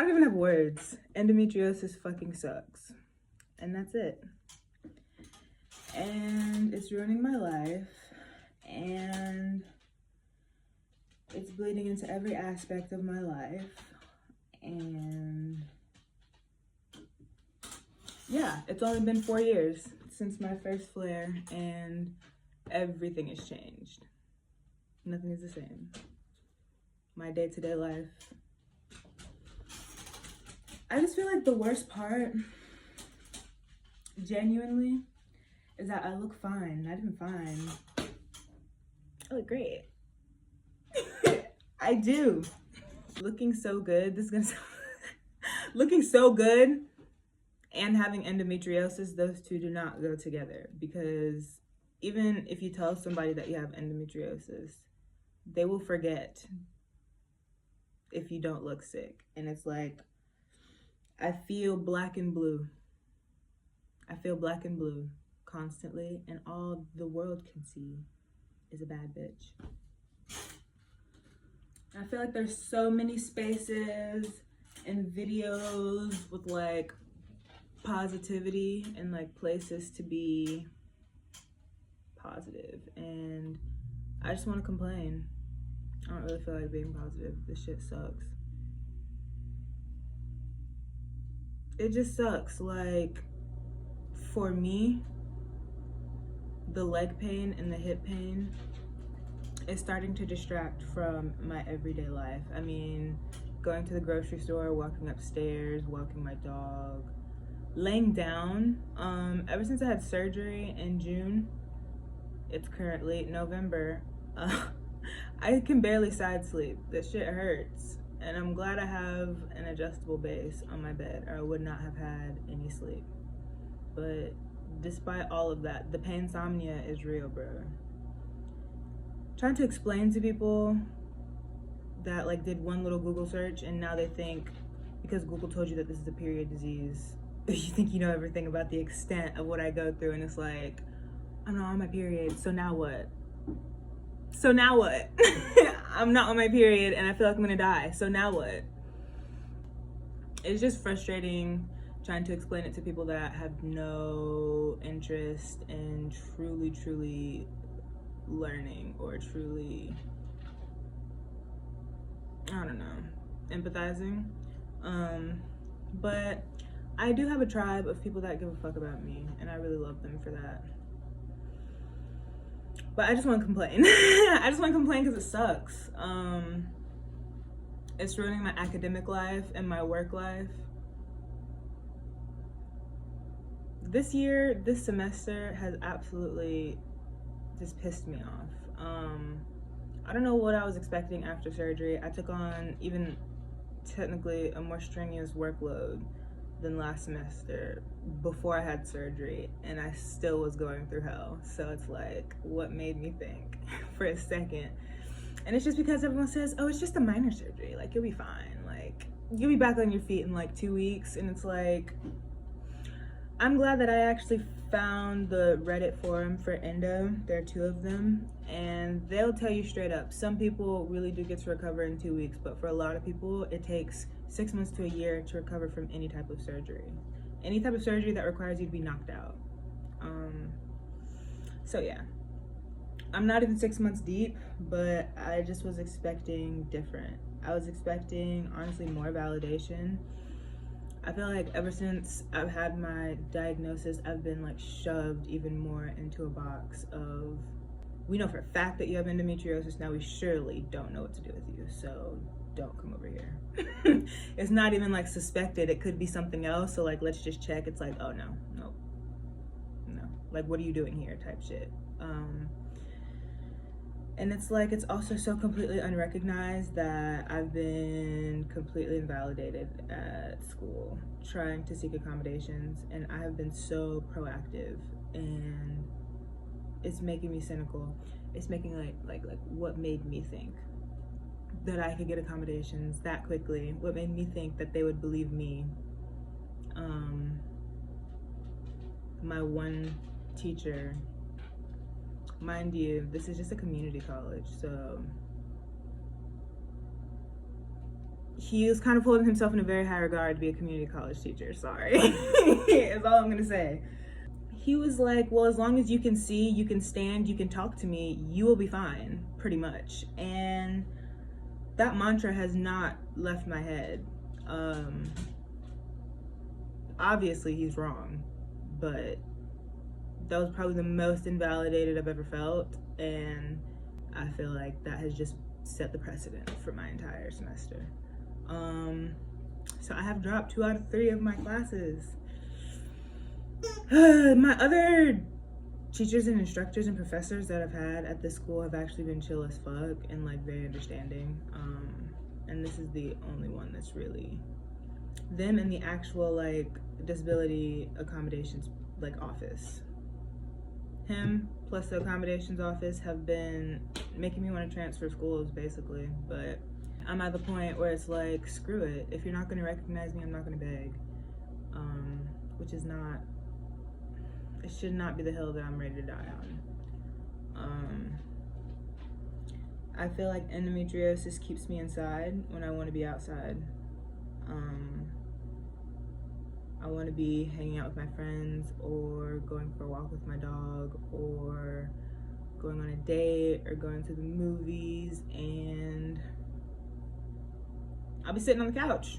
don't even have words. Endometriosis fucking sucks. And that's it. And it's ruining my life. And it's bleeding into every aspect of my life. And yeah, it's only been 4 years since my first flare, and everything has changed. Nothing is the same. My day-to-day life. I just feel like the worst part, genuinely, is that I look fine. Not even fine. I look great. I do. Looking so good. This is gonna sound looking so good and having endometriosis, those two do not go together, because even if you tell somebody that you have endometriosis, they will forget if you don't look sick. And it's like, I feel black and blue. I feel black and blue constantly, and all the world can see is a bad bitch. I feel like there's so many spaces and videos with like positivity and like places to be positive, and I just want to complain. I don't really feel like being positive. This shit sucks. It just sucks. Like, for me, the leg pain and the hip pain is starting to distract from my everyday life. I mean, going to the grocery store, walking upstairs, walking my dog, laying down. Ever since I had surgery in June, it's currently November, I can barely side sleep. This shit hurts. And I'm glad I have an adjustable base on my bed, or I would not have had any sleep. But despite all of that, the painsomnia is real, bro. Trying to explain to people that like did one little Google search and now they think because Google told you that this is a period disease, you think you know everything about the extent of what I go through, and it's like, I'm not on my period, so now what? So now what? I'm not on my period and I feel like I'm gonna die, so now what? It's just frustrating trying to explain it to people that have no interest in truly learning or truly, I don't know, empathizing. But I do have a tribe of people that give a fuck about me, and I really love them for that. But I just want to complain. I just want to complain because it sucks. It's ruining my academic life and my work life. This semester has absolutely just pissed me off. I don't know what I was expecting after surgery. I took on even technically a more strenuous workload than last semester before I had surgery, and I still was going through hell. So it's like, what made me think for a second? And it's just because everyone says, oh, it's just a minor surgery, like you'll be fine, like you'll be back on your feet in like 2 weeks. And it's like, I'm glad that I actually found the Reddit forum for endo. There are 2 of them, and they'll tell you straight up, some people really do get to recover in 2 weeks, but for a lot of people it takes 6 months to a year to recover from any type of surgery. Any type of surgery that requires you to be knocked out. So yeah, I'm not even 6 months deep, but I just was expecting different. I was expecting, honestly, more validation. I feel like ever since I've had my diagnosis, I've been like shoved even more into a box of, we know for a fact that you have endometriosis, now we surely don't know what to do with you, so don't come over here. It's not even like suspected, it could be something else, so like let's just check. It's like, oh no, like what are you doing here type shit. And it's like, it's also so completely unrecognized that I've been completely invalidated at school trying to seek accommodations, and I have been so proactive, and it's making me cynical. It's making like what made me think that I could get accommodations that quickly? What made me think that they would believe me? My one teacher, mind you, this is just a community college, so he was kind of holding himself in a very high regard to be a community college teacher. Sorry. Is all I'm gonna say. He was like, well, as long as you can see, you can stand, you can talk to me, you will be fine, pretty much. And that mantra has not left my head. Obviously he's wrong, but that was probably the most invalidated I've ever felt, and I feel like that has just set the precedent for my entire semester. So I have dropped 2 out of 3 of my classes. My other teachers and instructors and professors that I've had at this school have actually been chill as fuck and like very understanding. And this is the only one that's really them in the actual like disability accommodations like office. Him plus the accommodations office have been making me want to transfer schools basically, but I'm at the point where it's like, screw it. If you're not going to recognize me, I'm not going to beg. Which is not, it should not be the hill that I'm ready to die on. I feel like endometriosis keeps me inside when I want to be outside. I want to be hanging out with my friends or going for a walk with my dog or going on a date or going to the movies, and I'll be sitting on the couch.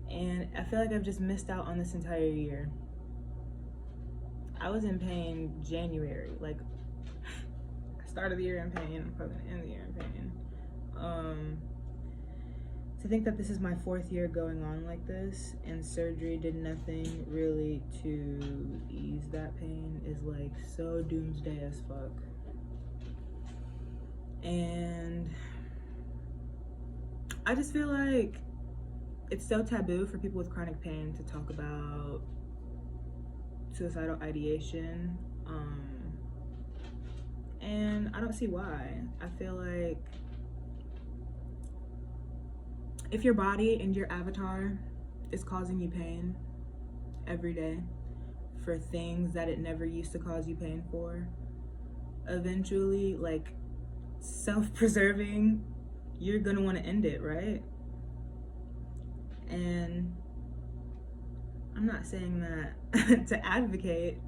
And I feel like I've just missed out on this entire year. I was in pain January, like start of the year in pain, I'm probably gonna end the year in pain. To think that this is my 4th year going on like this, and surgery did nothing really to ease that pain is like so doomsday as fuck. And I just feel like it's so taboo for people with chronic pain to talk about suicidal ideation. And I don't see why. I feel like if your body and your avatar is causing you pain every day for things that it never used to cause you pain for, eventually, like, self-preserving, you're gonna want to end it, right? And I'm not saying that to advocate,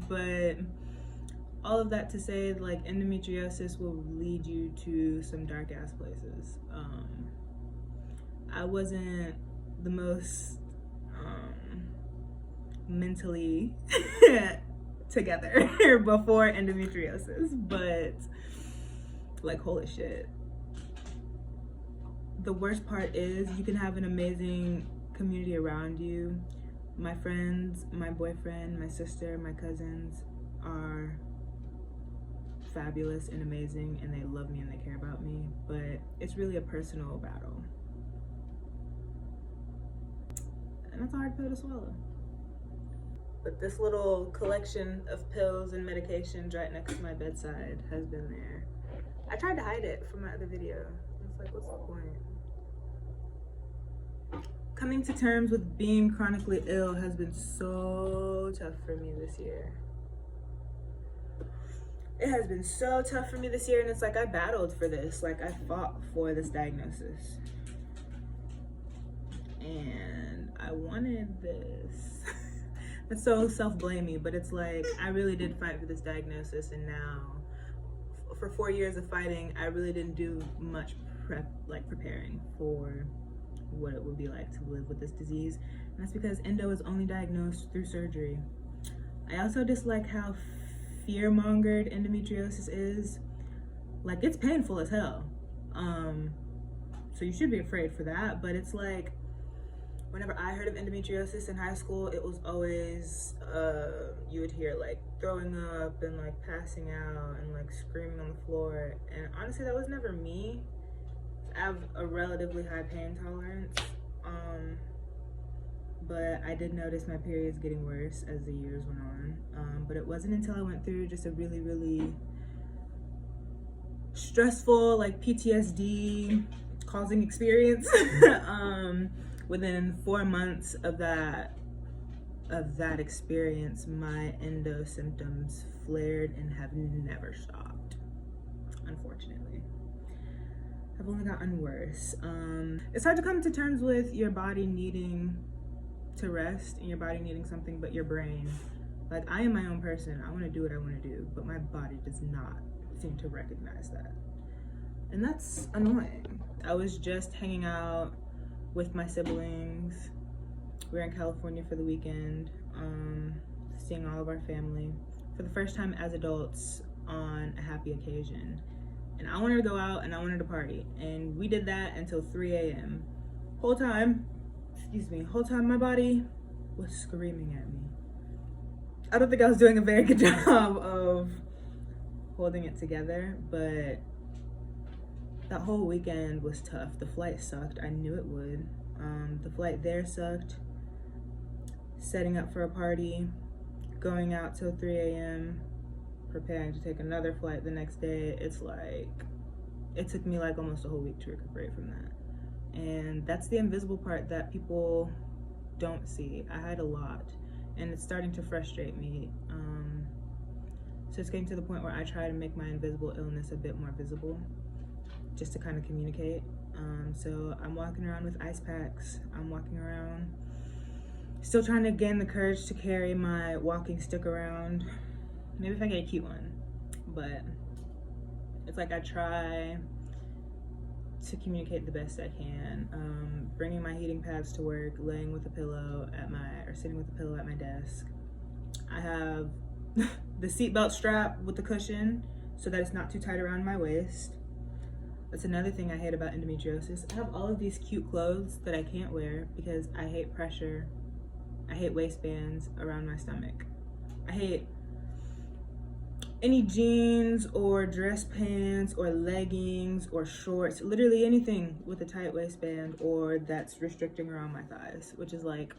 but all of that to say, like, endometriosis will lead you to some dark ass places. I wasn't the most mentally together before endometriosis, but like, holy shit. The worst part is you can have an amazing community around you. My friends, my boyfriend, my sister, my cousins are fabulous and amazing, and they love me and they care about me, but it's really a personal battle. And that's a hard pill to swallow. But this little collection of pills and medications right next to my bedside has been there. I tried to hide it from my other video. It's like, what's the point? Coming to terms with being chronically ill has been so tough for me this year. It has been so tough for me this year, and it's like I battled for this. Like, I fought for this diagnosis. And I wanted this. It's so self-blamey, but it's like, I really did fight for this diagnosis, and now, for 4 years of fighting, I really didn't do much preparing for what it would be like to live with this disease. And that's because endo is only diagnosed through surgery. I also dislike how fear-mongered endometriosis is. Like, it's painful as hell. So you should be afraid for that, but it's like, whenever I heard of endometriosis in high school, it was always, you would hear like throwing up and like passing out and like screaming on the floor. And honestly, that was never me. I have a relatively high pain tolerance, but I did notice my periods getting worse as the years went on. But it wasn't until I went through just a really, really stressful, like PTSD causing experience. Within 4 months of that experience, my endo symptoms flared and have never stopped, unfortunately. have only gotten worse. It's hard to come to terms with your body needing to rest and your body needing something but your brain. Like, I am my own person. I want to do what I want to do, but my body does not seem to recognize that. And that's annoying. I was just hanging out with my siblings. We were in California for the weekend, seeing all of our family for the first time as adults on a happy occasion. And I wanted to go out and I wanted to party. And we did that until 3 a.m. Whole time my body was screaming at me. I don't think I was doing a very good job of holding it together, but that whole weekend was tough. The flight sucked. I knew it would. The flight there sucked. Setting up for a party, going out till 3 a.m., preparing to take another flight the next day. It's like, it took me like almost a whole week to recuperate from that. And that's the invisible part that people don't see. I had a lot, and it's starting to frustrate me. So it's getting to the point where I try to make my invisible illness a bit more visible, just to kind of communicate. So I'm walking around with ice packs. I'm walking around, still trying to gain the courage to carry my walking stick around. Maybe if I get a cute one, but it's like I try to communicate the best I can. Bringing my heating pads to work, laying with a pillow sitting with a pillow at my desk. I have the seatbelt strap with the cushion so that it's not too tight around my waist. That's another thing I hate about endometriosis. I have all of these cute clothes that I can't wear because I hate pressure. I hate waistbands around my stomach. I hate any jeans or dress pants or leggings or shorts, literally anything with a tight waistband or that's restricting around my thighs, which is like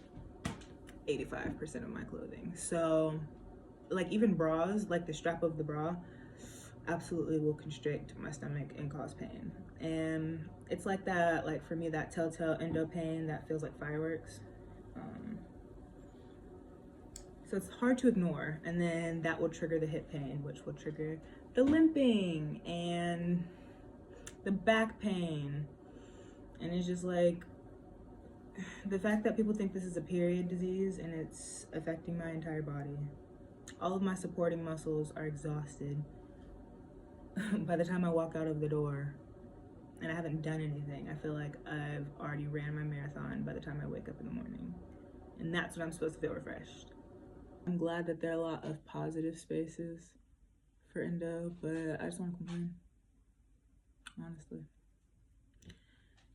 85% of my clothing. So like even bras, like the strap of the bra absolutely will constrict my stomach and cause pain. And it's like that, like for me, that telltale endo pain that feels like fireworks. So it's hard to ignore, and then that will trigger the hip pain, which will trigger the limping and the back pain. And it's just like, the fact that people think this is a period disease and it's affecting my entire body. All of my supporting muscles are exhausted by the time I walk out of the door, and I haven't done anything. I feel like I've already ran my marathon by the time I wake up in the morning. And that's when I'm supposed to feel refreshed. I'm glad that there are a lot of positive spaces for endo, but I just want to complain. Honestly.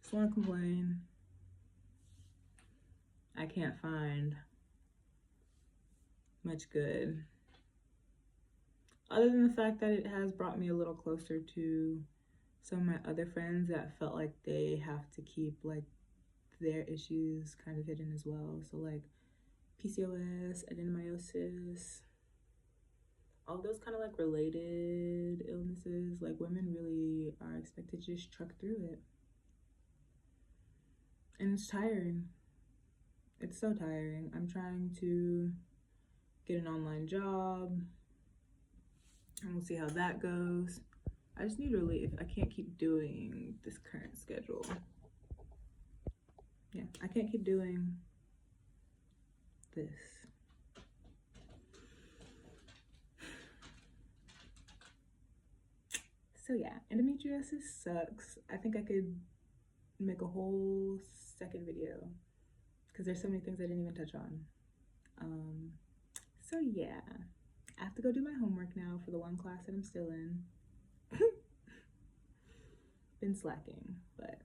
Just want to complain. I can't find much good, other than the fact that it has brought me a little closer to some of my other friends that felt like they have to keep like their issues kind of hidden as well. So like PCOS, adenomyosis, all those kind of like related illnesses, like women really are expected to just truck through it. And it's tiring. It's so tiring. I'm trying to get an online job, and we'll see how that goes. I just need relief. I can't keep doing this current schedule. Yeah, I can't keep doing this. So yeah, endometriosis sucks. I think I could make a whole second video because there's so many things I didn't even touch on. So yeah, I have to go do my homework now for the one class that I'm still in. Been slacking, but